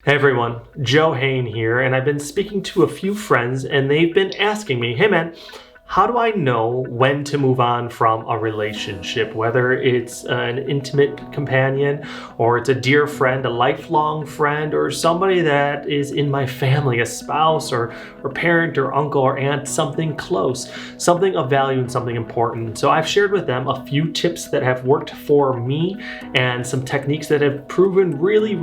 Hey everyone, Joe Hain here, and I've been speaking to a few friends and they've been asking me, hey man, how do I know when to move on from a relationship? Whether it's an intimate companion or it's a dear friend, a lifelong friend, or somebody that is in my family, a spouse or parent or uncle or aunt, something close, something of value and something important. So I've shared with them a few tips that have worked for me and some techniques that have proven really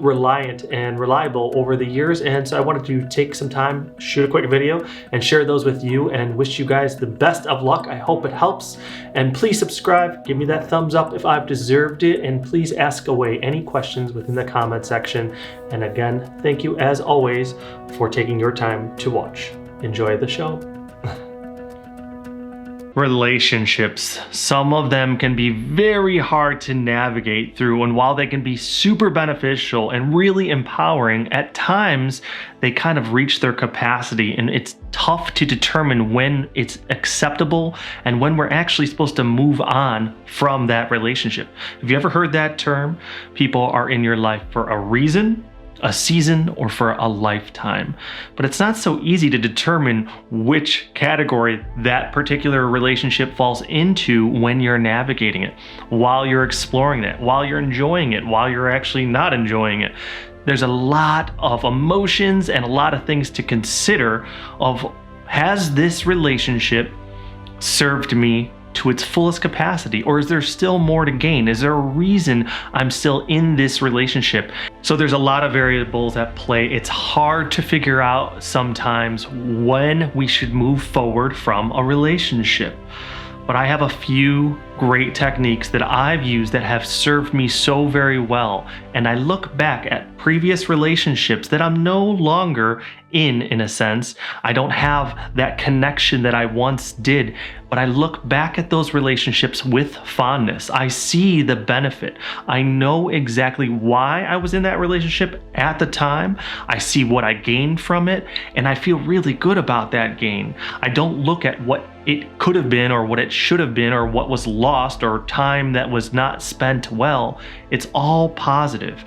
reliant and reliable over the years. And so I wanted to take some time, shoot a quick video and share those with you and wish you guys the best of luck. I hope it helps. And please subscribe, give me that thumbs up if I've deserved it, and please ask away any questions within the comment section. And again, thank you as always for taking your time to watch. Enjoy the show. Relationships. Some of them can be very hard to navigate through, and while they can be super beneficial and really empowering, at times they kind of reach their capacity, and it's tough to determine when it's acceptable and when we're actually supposed to move on from that relationship. Have you ever heard that term? People are in your life for a reason, a season, or for a lifetime. But it's not so easy to determine which category that particular relationship falls into when you're navigating it, while you're exploring it, while you're enjoying it, while you're actually not enjoying it. There's a lot of emotions and a lot of things to consider of, has this relationship served me to its fullest capacity, or is there still more to gain? Is there a reason I'm still in this relationship? So there's a lot of variables at play. It's hard to figure out sometimes when we should move forward from a relationship. But I have a few great techniques that I've used that have served me so very well. And I look back at previous relationships that I'm no longer in a sense. I don't have that connection that I once did, but I look back at those relationships with fondness. I see the benefit. I know exactly why I was in that relationship at the time. I see what I gained from it, and I feel really good about that gain. I don't look at what it could have been or what it should have been or what was lost or time that was not spent well. It's all positive.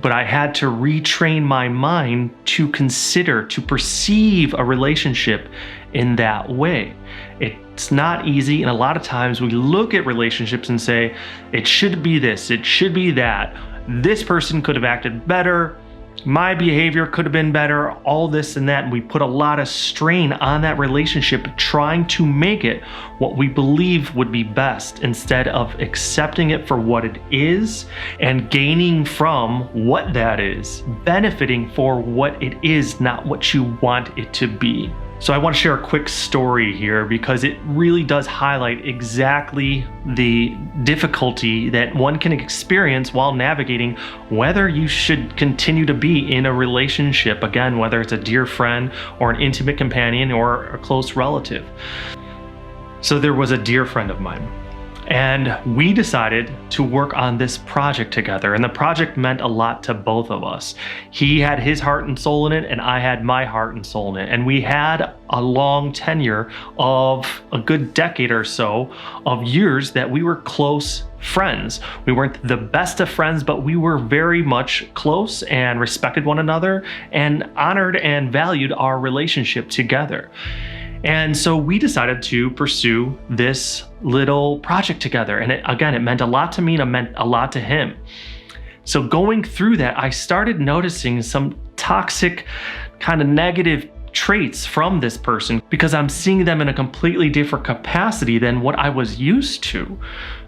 But I had to retrain my mind to consider, to perceive a relationship in that way. It's not easy, and a lot of times we look at relationships and say, it should be this, it should be that. This person could have acted better, my behavior could have been better, all this and that, and we put a lot of strain on that relationship trying to make it what we believe would be best instead of accepting it for what it is and gaining from what that is, benefiting for what it is, not what you want it to be. So I want to share a quick story here because it really does highlight exactly the difficulty that one can experience while navigating whether you should continue to be in a relationship, again, whether it's a dear friend or an intimate companion or a close relative. So there was a dear friend of mine, and we decided to work on this project together, and the project meant a lot to both of us. He had his heart and soul in it, and I had my heart and soul in it, and we had a long tenure of a good decade or so of years that we were close friends. We weren't the best of friends, but we were very much close and respected one another and honored and valued our relationship together. And so we decided to pursue this little project together. And it meant a lot to me and it meant a lot to him. So going through that, I started noticing some toxic kind of negative traits from this person because I'm seeing them in a completely different capacity than what I was used to.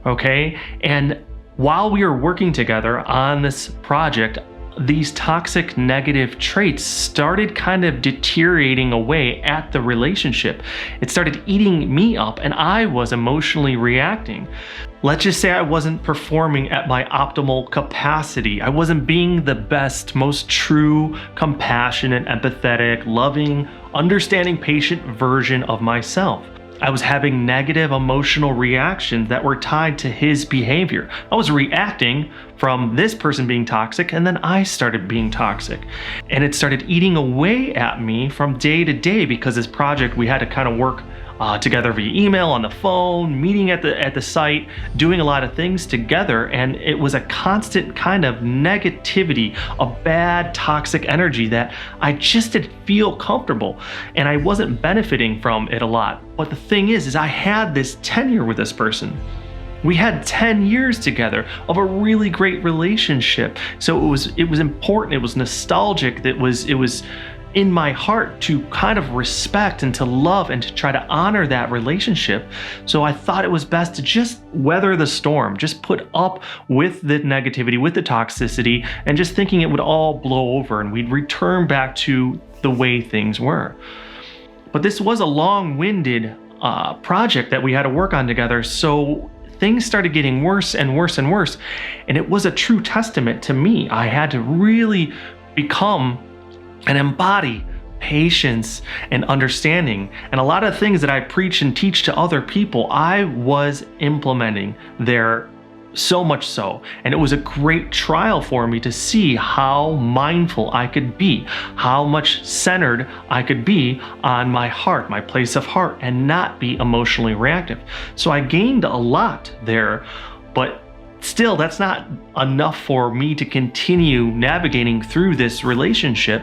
Okay. And while we were working together on this project, these toxic negative traits started kind of deteriorating away at the relationship. It started eating me up and I was emotionally reacting. Let's just say I wasn't performing at my optimal capacity. I wasn't being the best, most true, compassionate, empathetic, loving, understanding, patient version of myself. I was having negative emotional reactions that were tied to his behavior. I was reacting from this person being toxic, and then I started being toxic. And it started eating away at me from day to day because this project, we had to kind of work together via email, on the phone, meeting at the site, doing a lot of things together. And it was a constant kind of negativity, a bad toxic energy that I just didn't feel comfortable, and I wasn't benefiting from it a lot. But the thing is I had this tenure with this person. We had 10 years together of a really great relationship. So it was important, it was nostalgic, it was in my heart to kind of respect and to love and to try to honor that relationship. So I thought it was best to just weather the storm, just put up with the negativity, with the toxicity, and just thinking it would all blow over and we'd return back to the way things were. But this was a long-winded project that we had to work on together. So things started getting worse and worse and worse. And it was a true testament to me. I had to really become and embody patience and understanding. And a lot of things that I preach and teach to other people, I was implementing there, so much so. And it was a great trial for me to see how mindful I could be, how much centered I could be on my heart, my place of heart, and not be emotionally reactive. So I gained a lot there, but still, that's not enough for me to continue navigating through this relationship.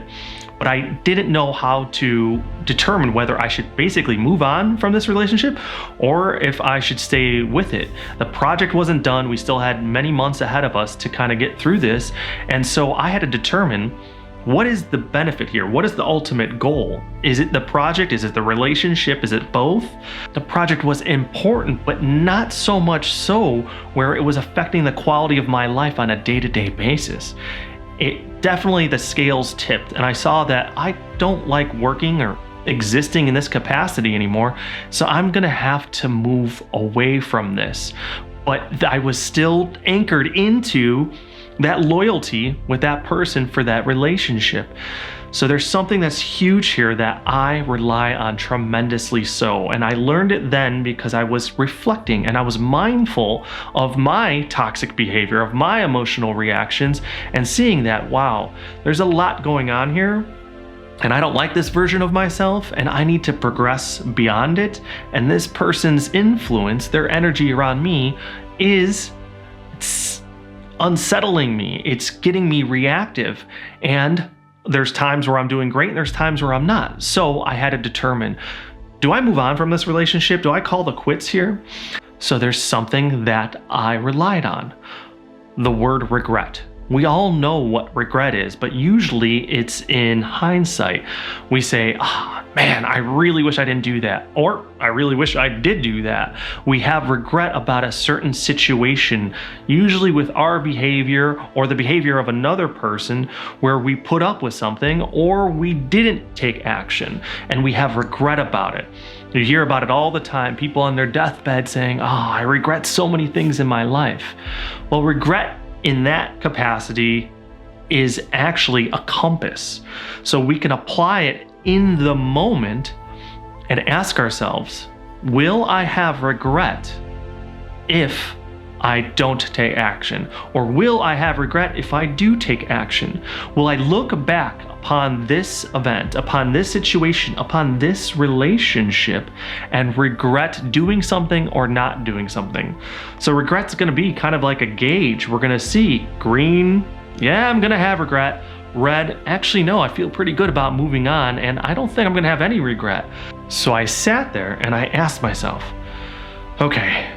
But I didn't know how to determine whether I should basically move on from this relationship or if I should stay with it. The project wasn't done. We still had many months ahead of us to kind of get through this. And so I had to determine, what is the benefit here? What is the ultimate goal? Is it the project? Is it the relationship? Is it both? The project was important, but not so much so where it was affecting the quality of my life on a day-to-day basis. It definitely, the scales tipped, and I saw that I don't like working or existing in this capacity anymore, so I'm gonna have to move away from this. But I was still anchored into that loyalty with that person for that relationship. So there's something that's huge here that I rely on tremendously so. And I learned it then because I was reflecting and I was mindful of my toxic behavior, of my emotional reactions, and seeing that, wow, there's a lot going on here. And I don't like this version of myself, and I need to progress beyond it. And this person's influence, their energy around me, it's unsettling me. It's getting me reactive. And there's times where I'm doing great and there's times where I'm not. So I had to determine, do I move on from this relationship? Do I call the quits here? So there's something that I relied on. The word regret. We all know what regret is, but usually it's in hindsight. We say, man, I really wish I didn't do that. Or I really wish I did do that. We have regret about a certain situation, usually with our behavior or the behavior of another person, where we put up with something or we didn't take action, and we have regret about it. You hear about it all the time, people on their deathbed saying, I regret so many things in my life. Well, regret in that capacity is actually a compass. So we can apply it in the moment and ask ourselves, will I have regret if I don't take action? Or will I have regret if I do take action? Will I look back upon this event, upon this situation, upon this relationship, and regret doing something or not doing something? So regret's gonna be kind of like a gauge. We're gonna see green, yeah, I'm gonna have regret. Red, actually no, I feel pretty good about moving on, and I don't think I'm gonna have any regret. So I sat there and I asked myself, okay,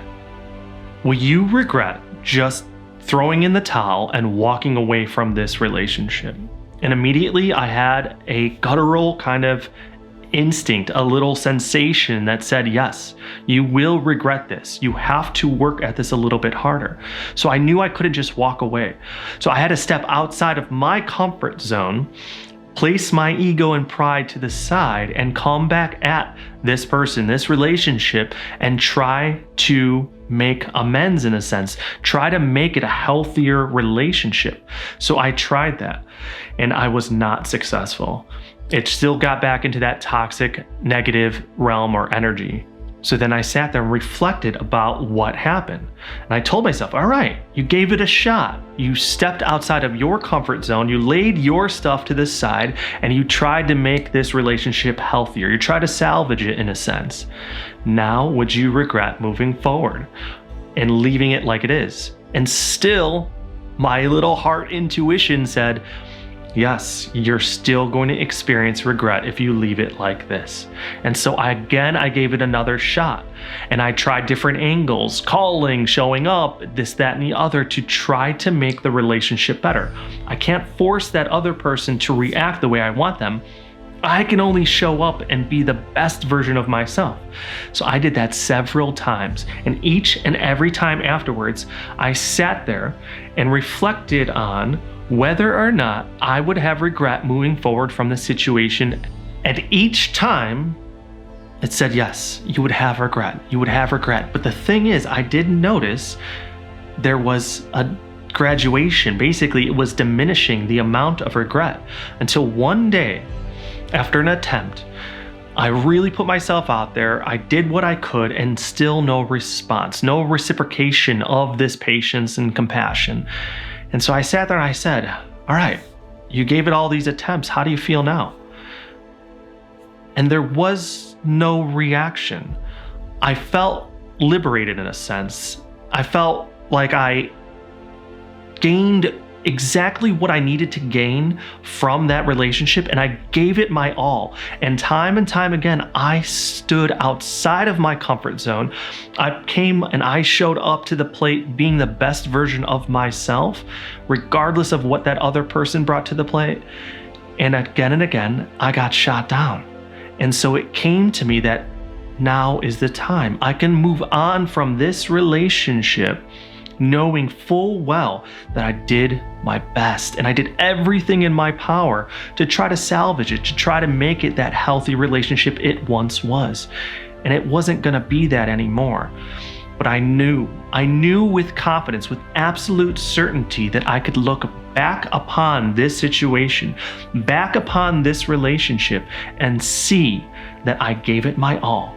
will you regret just throwing in the towel and walking away from this relationship? And immediately I had a guttural kind of instinct, a little sensation that said, yes, you will regret this. You have to work at this a little bit harder. So I knew I couldn't just walk away. So I had to step outside of my comfort zone, place my ego and pride to the side, and come back at this person, this relationship, and try to make amends in a sense, try to make it a healthier relationship. So I tried that and I was not successful. It still got back into that toxic, negative realm or energy. So then I sat there and reflected about what happened. And I told myself, all right, you gave it a shot. You stepped outside of your comfort zone. You laid your stuff to the side and you tried to make this relationship healthier. You tried to salvage it in a sense. Now, would you regret moving forward and leaving it like it is? And still, my little heart intuition said, yes, you're still going to experience regret if you leave it like this. And so I gave it another shot. And I tried different angles, calling, showing up, this, that, and the other to try to make the relationship better. I can't force that other person to react the way I want them. I can only show up and be the best version of myself. So I did that several times. And each and every time afterwards, I sat there and reflected on whether or not I would have regret moving forward from the situation. And each time it said, yes, you would have regret. You would have regret. But the thing is, I did notice there was a graduation. Basically, it was diminishing the amount of regret until one day, after an attempt, I really put myself out there. I did what I could and still no response, no reciprocation of this patience and compassion. And so I sat there and I said, all right, you gave it all these attempts. How do you feel now? And there was no reaction. I felt liberated in a sense. I felt like I gained exactly what I needed to gain from that relationship, and I gave it my all. And time again, I stood outside of my comfort zone. I came and I showed up to the plate being the best version of myself, regardless of what that other person brought to the plate. And again, I got shot down. And so it came to me that now is the time. I can move on from this relationship knowing full well that I did my best and I did everything in my power to try to salvage it, to try to make it that healthy relationship it once was. And it wasn't gonna be that anymore. But I knew with confidence, with absolute certainty that I could look back upon this situation, back upon this relationship and see that I gave it my all.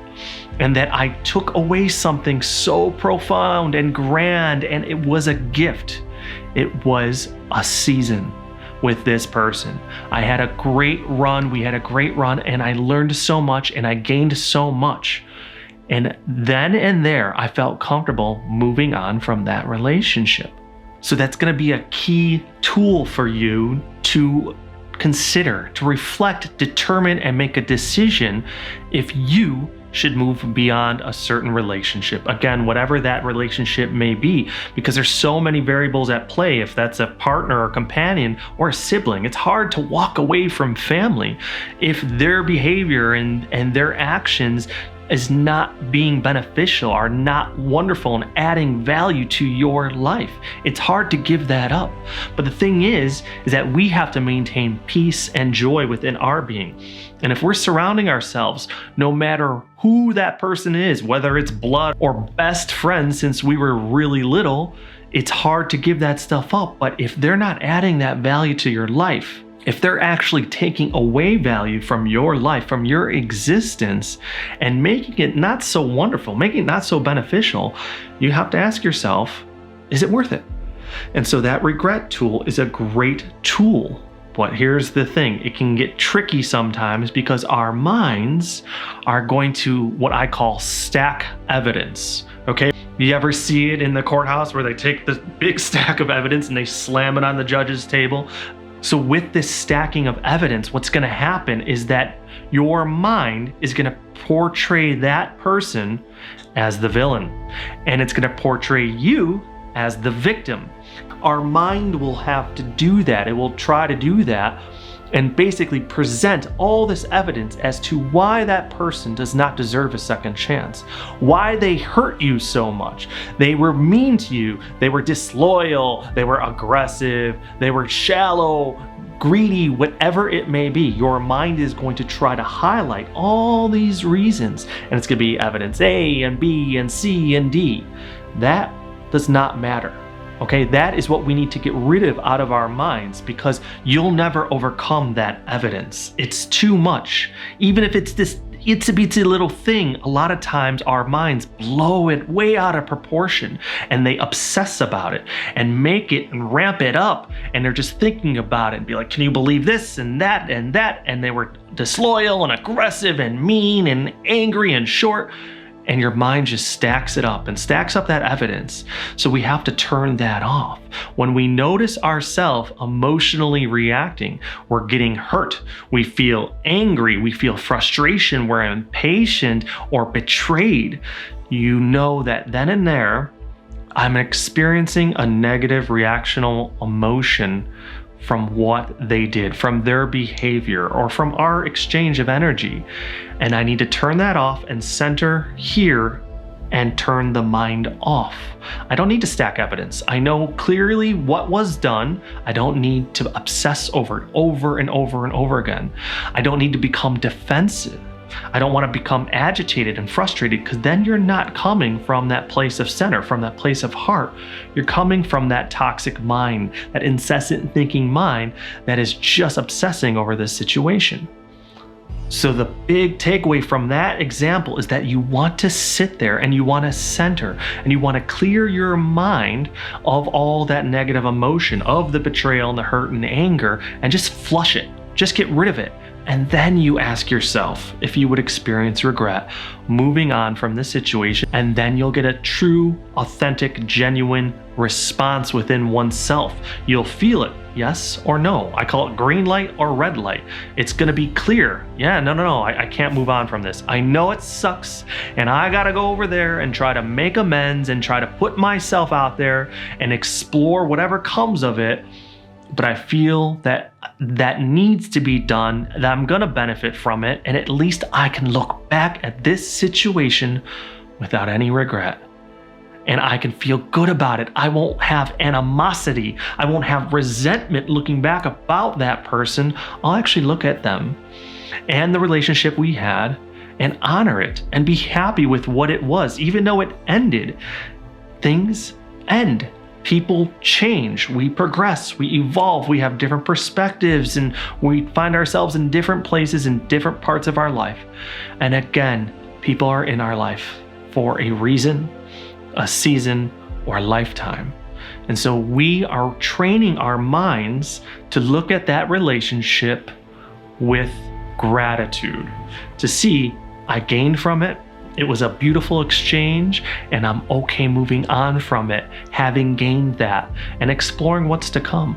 And that I took away something so profound and grand, and it was a gift. It was a season with this person. I had a great run, we had a great run, and I learned so much and I gained so much. And then and there, I felt comfortable moving on from that relationship. So that's gonna be a key tool for you to consider, to reflect, determine, and make a decision if you should move beyond a certain relationship. Again, whatever that relationship may be, because there's so many variables at play. If that's a partner or companion or a sibling, it's hard to walk away from family if their behavior and their actions is not being beneficial, are not wonderful and adding value to your life. It's hard to give that up. But the thing is that we have to maintain peace and joy within our being. And if we're surrounding ourselves, no matter who that person is, whether it's blood or best friends since we were really little, it's hard to give that stuff up. But if they're not adding that value to your life, if they're actually taking away value from your life, from your existence, and making it not so wonderful, making it not so beneficial, you have to ask yourself, is it worth it? And so that regret tool is a great tool. But here's the thing, it can get tricky sometimes because our minds are going to what I call stack evidence, okay? You ever see it in the courthouse where they take the big stack of evidence and they slam it on the judge's table? So with this stacking of evidence, what's gonna happen is that your mind is gonna portray that person as the villain, and it's gonna portray you as the victim. Our mind will have to do that. It will try to do that and basically present all this evidence as to why that person does not deserve a second chance, why they hurt you so much. They were mean to you, they were disloyal, they were aggressive, they were shallow, greedy, whatever it may be. Your mind is going to try to highlight all these reasons, and it's going to be evidence A and B and C and D. That does not matter. Okay, that is what we need to get rid of out of our minds, because you'll never overcome that evidence. It's too much. Even if it's this itsy bitsy little thing, a lot of times our minds blow it way out of proportion and they obsess about it and make it and ramp it up. And they're just thinking about it and be like, can you believe this and that and that? And they were disloyal and aggressive and mean and angry and short. And your mind just stacks it up and stacks up that evidence. So we have to turn that off. When we notice ourselves emotionally reacting, we're getting hurt, we feel angry, we feel frustration, we're impatient or betrayed, you know that then and there, I'm experiencing a negative reactional emotion from what they did, from their behavior, or from our exchange of energy. And I need to turn that off and center here and turn the mind off. I don't need to stack evidence. I know clearly what was done. I don't need to obsess over it over and over and over again. I don't need to become defensive. I don't want to become agitated and frustrated, because then you're not coming from that place of center, from that place of heart. You're coming from that toxic mind, that incessant thinking mind that is just obsessing over this situation. So the big takeaway from that example is that you want to sit there and you want to center and you want to clear your mind of all that negative emotion, of the betrayal and the hurt and the anger, and just flush it. Just get rid of it. And then you ask yourself if you would experience regret moving on from this situation, and then you'll get a true, authentic, genuine response within oneself. You'll feel it, yes or no. I call it green light or red light. It's gonna be clear. Yeah, no, I can't move on from this. I know it sucks, and I gotta go over there and try to make amends and try to put myself out there and explore whatever comes of it. But I feel that that needs to be done, that I'm gonna benefit from it, and at least I can look back at this situation without any regret. And I can feel good about it. I won't have animosity. I won't have resentment looking back about that person. I'll actually look at them and the relationship we had and honor it and be happy with what it was. Even though it ended, things end. People change, we progress, we evolve, we have different perspectives, and we find ourselves in different places in different parts of our life. And again, people are in our life for a reason, a season, or a lifetime. And so we are training our minds to look at that relationship with gratitude, to see, I gained from it. It was a beautiful exchange, and I'm okay moving on from it, having gained that, and exploring what's to come.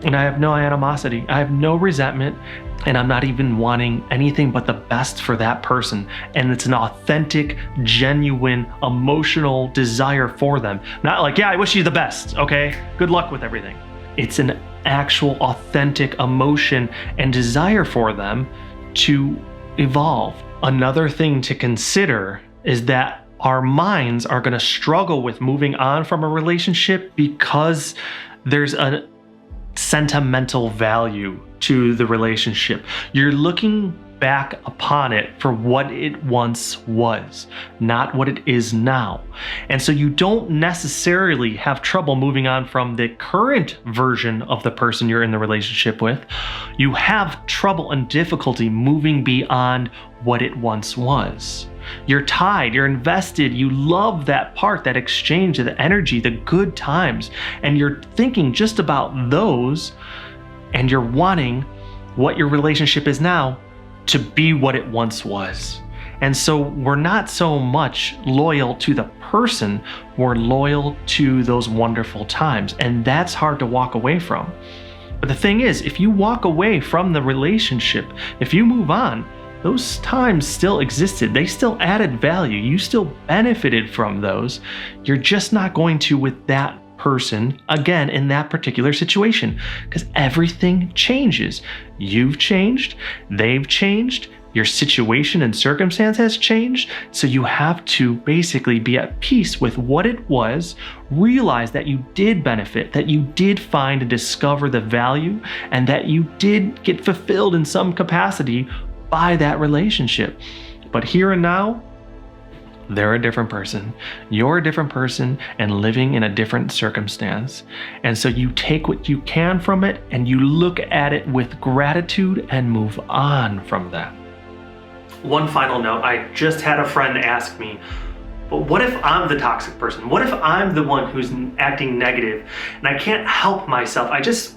And I have no animosity, I have no resentment, and I'm not even wanting anything but the best for that person. And it's an authentic, genuine, emotional desire for them. Not like, yeah, I wish you the best, okay? Good luck with everything. It's an actual, authentic emotion and desire for them to evolve. Another thing to consider is that our minds are going to struggle with moving on from a relationship because there's a sentimental value to the relationship. You're looking back upon it for what it once was, not what it is now. And so you don't necessarily have trouble moving on from the current version of the person you're in the relationship with. You have trouble and difficulty moving beyond what it once was. You're tied, you're invested, you love that part, that exchange, the energy, the good times, and you're thinking just about those, and you're wanting what your relationship is now to be what it once was. And so we're not so much loyal to the person, we're loyal to those wonderful times. And that's hard to walk away from. But the thing is, if you walk away from the relationship, if you move on, those times still existed. They still added value. You still benefited from those. You're just not going to with that person again in that particular situation, because everything changes. You've changed, they've changed, your situation and circumstance has changed. So you have to basically be at peace with what it was, realize that you did benefit, that you did find and discover the value, and that you did get fulfilled in some capacity by that relationship. But here and now, they're a different person. You're a different person and living in a different circumstance. And so you take what you can from it and you look at it with gratitude and move on from that. One final note, I just had a friend ask me, but what if I'm the toxic person? What if I'm the one who's acting negative and I can't help myself? I just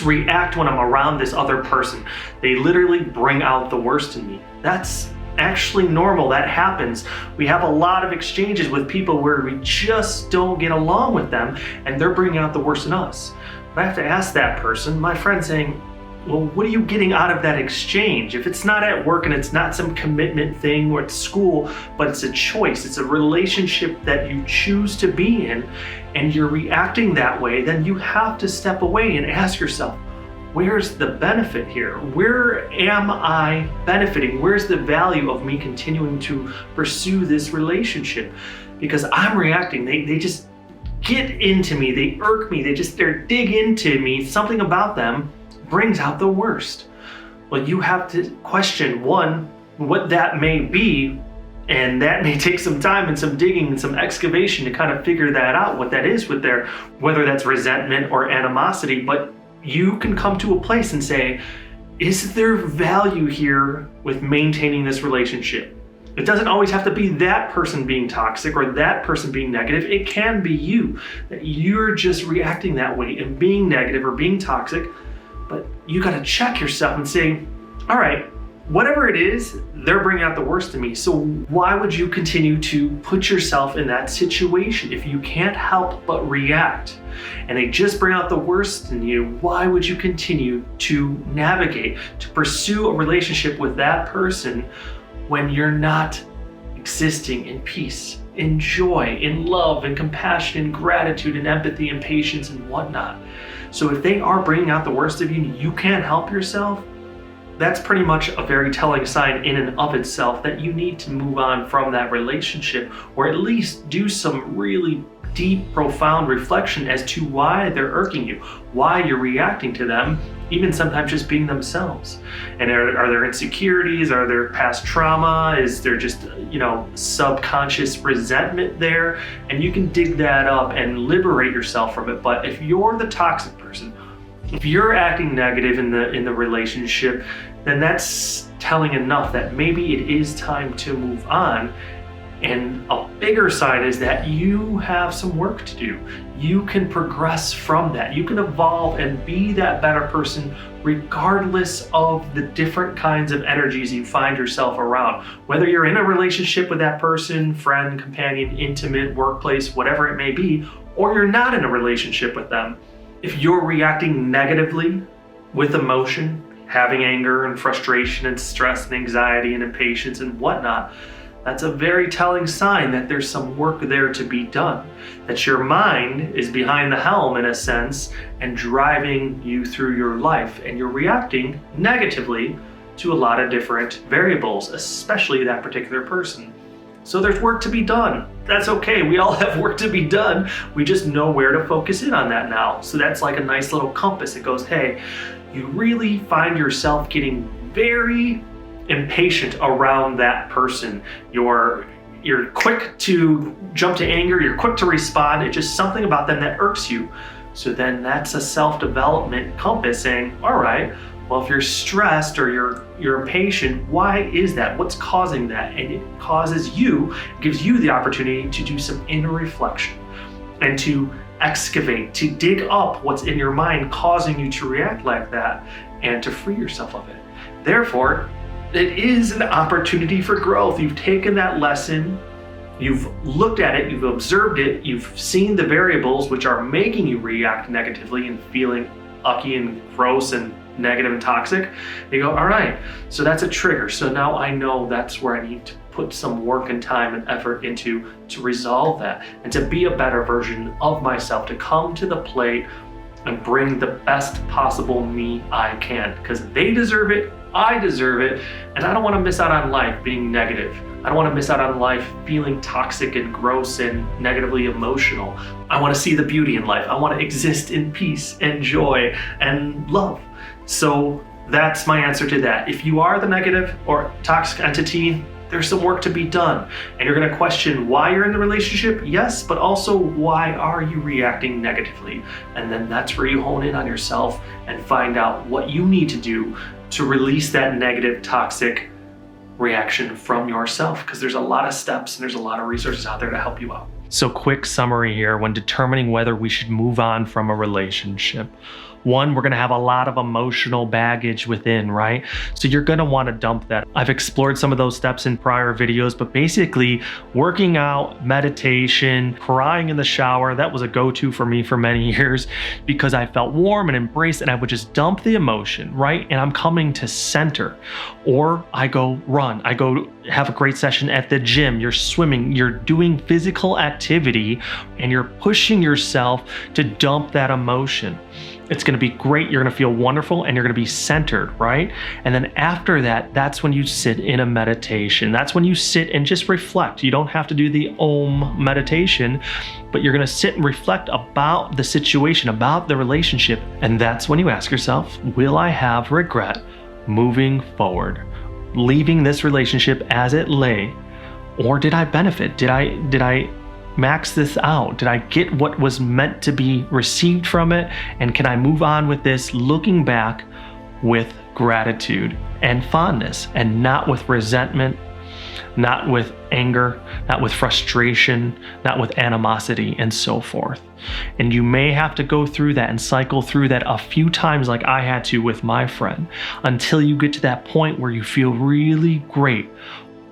react when I'm around this other person. They literally bring out the worst in me. That's actually normal. That happens. We have a lot of exchanges with people where we just don't get along with them and they're bringing out the worst in us. But I have to ask that person, my friend, saying, well, what are you getting out of that exchange? If it's not at work and it's not some commitment thing or at school, but it's a choice, it's a relationship that you choose to be in, and you're reacting that way, then you have to step away and ask yourself, where's the benefit here? Where am I benefiting? Where's the value of me continuing to pursue this relationship? Because I'm reacting. They just get into me. They irk me. They dig into me. Something about them brings out the worst. Well, you have to question, one, what that may be, and that may take some time and some digging and some excavation to kind of figure that out, what that is with their, whether that's resentment or animosity. But you can come to a place and say, is there value here with maintaining this relationship? It doesn't always have to be that person being toxic or that person being negative. It can be you, that you're just reacting that way and being negative or being toxic. But you got to check yourself and say, all right, whatever it is, they're bringing out the worst in me. So why would you continue to put yourself in that situation if you can't help but react? And they just bring out the worst in you. Why would you continue to navigate, to pursue a relationship with that person when you're not existing in peace, in joy, in love, in compassion, in gratitude, in empathy, and patience, and whatnot? So if they are bringing out the worst of you and you can't help yourself, that's pretty much a very telling sign in and of itself that you need to move on from that relationship, or at least do some really deep, profound reflection as to why they're irking you, why you're reacting to them, even sometimes just being themselves. And are there insecurities? Are there past trauma? Is there just, subconscious resentment there? And you can dig that up and liberate yourself from it. But if you're the toxic person, if you're acting negative in the relationship, then that's telling enough that maybe it is time to move on. And a bigger sign is that you have some work to do. You can progress from that. You can evolve and be that better person regardless of the different kinds of energies you find yourself around. Whether you're in a relationship with that person, friend, companion, intimate, workplace, whatever it may be, or you're not in a relationship with them. If you're reacting negatively with emotion, having anger and frustration and stress and anxiety and impatience and whatnot, that's a very telling sign that there's some work there to be done, that your mind is behind the helm in a sense and driving you through your life, and you're reacting negatively to a lot of different variables, especially that particular person. So there's work to be done. That's okay. We all have work to be done. We just know where to focus in on that now. So that's like a nice little compass. It goes, hey, you really find yourself getting very impatient around that person. You're quick to jump to anger. You're quick to respond. It's just something about them that irks you. So then that's a self-development compass saying, all right, well, if you're stressed or you're impatient, why is that? What's causing that? And it gives you the opportunity to do some inner reflection and to excavate, to dig up what's in your mind causing you to react like that and to free yourself of it. Therefore, it is an opportunity for growth. You've taken that lesson, you've looked at it, you've observed it, you've seen the variables which are making you react negatively and feeling ucky and gross and negative and toxic. You go, all right, so that's a trigger. So now I know that's where I need to put some work and time and effort into to resolve that and to be a better version of myself, to come to the plate and bring the best possible me I can, because they deserve it, I deserve it, and I don't want to miss out on life being negative. I don't want to miss out on life feeling toxic and gross and negatively emotional. I want to see the beauty in life. I want to exist in peace and joy and love. So that's my answer to that. If you are the negative or toxic entity, there's some work to be done. And you're going to question why you're in the relationship, yes, but also why are you reacting negatively? And then that's where you hone in on yourself and find out what you need to do to release that negative, toxic reaction from yourself, because there's a lot of steps and there's a lot of resources out there to help you out. So quick summary here when determining whether we should move on from a relationship. One, we're gonna have a lot of emotional baggage within, right? So you're gonna wanna dump that. I've explored some of those steps in prior videos, but basically working out, meditation, crying in the shower, that was a go-to for me for many years because I felt warm and embraced, and I would just dump the emotion, right? And I'm coming to center. Or I go run, I go have a great session at the gym, you're swimming, you're doing physical activity, and you're pushing yourself to dump that emotion. It's gonna be great, you're gonna feel wonderful, and you're gonna be centered, right? And then after that, that's when you sit in a meditation. That's when you sit and just reflect. You don't have to do the Om meditation, but you're gonna sit and reflect about the situation, about the relationship. And that's when you ask yourself, will I have regret moving forward? Leaving this relationship as it lay, or did I benefit? Did I max this out? Did I get what was meant to be received from it? And can I move on with this looking back with gratitude and fondness, and not with resentment, not with anger, not with frustration, not with animosity, and so forth. And you may have to go through that and cycle through that a few times like I had to with my friend, until you get to that point where you feel really great,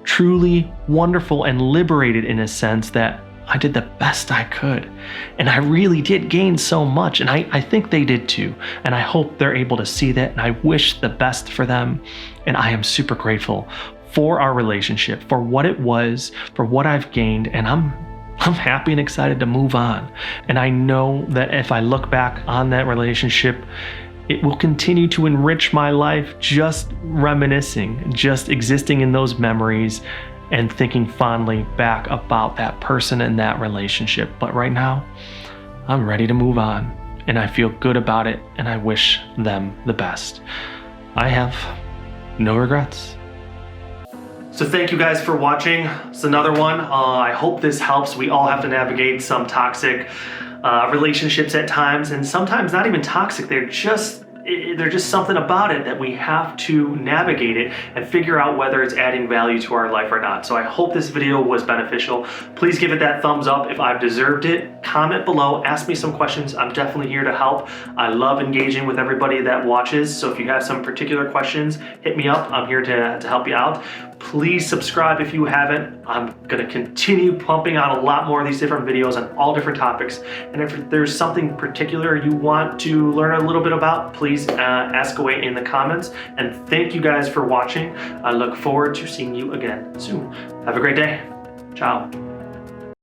truly wonderful, and liberated in a sense that I did the best I could. And I really did gain so much, and I think they did too. And I hope they're able to see that, and I wish the best for them. And I am super grateful for our relationship, for what it was, for what I've gained, and I'm happy and excited to move on. And I know that if I look back on that relationship, it will continue to enrich my life, just reminiscing, just existing in those memories, and thinking fondly back about that person and that relationship. But right now, I'm ready to move on, and I feel good about it, and I wish them the best. I have no regrets. So thank you guys for watching. It's another one. I hope this helps. We all have to navigate some toxic relationships at times, and sometimes not even toxic. They're just something about it that we have to navigate it and figure out whether it's adding value to our life or not. So I hope this video was beneficial. Please give it that thumbs up if I've deserved it. Comment below, ask me some questions. I'm definitely here to help. I love engaging with everybody that watches. So if you have some particular questions, hit me up. I'm here to help you out. Please subscribe if you haven't. I'm gonna continue pumping out a lot more of these different videos on all different topics. And if there's something particular you want to learn a little bit about, please ask away in the comments. And thank you guys for watching. I look forward to seeing you again soon. Have a great day. Ciao.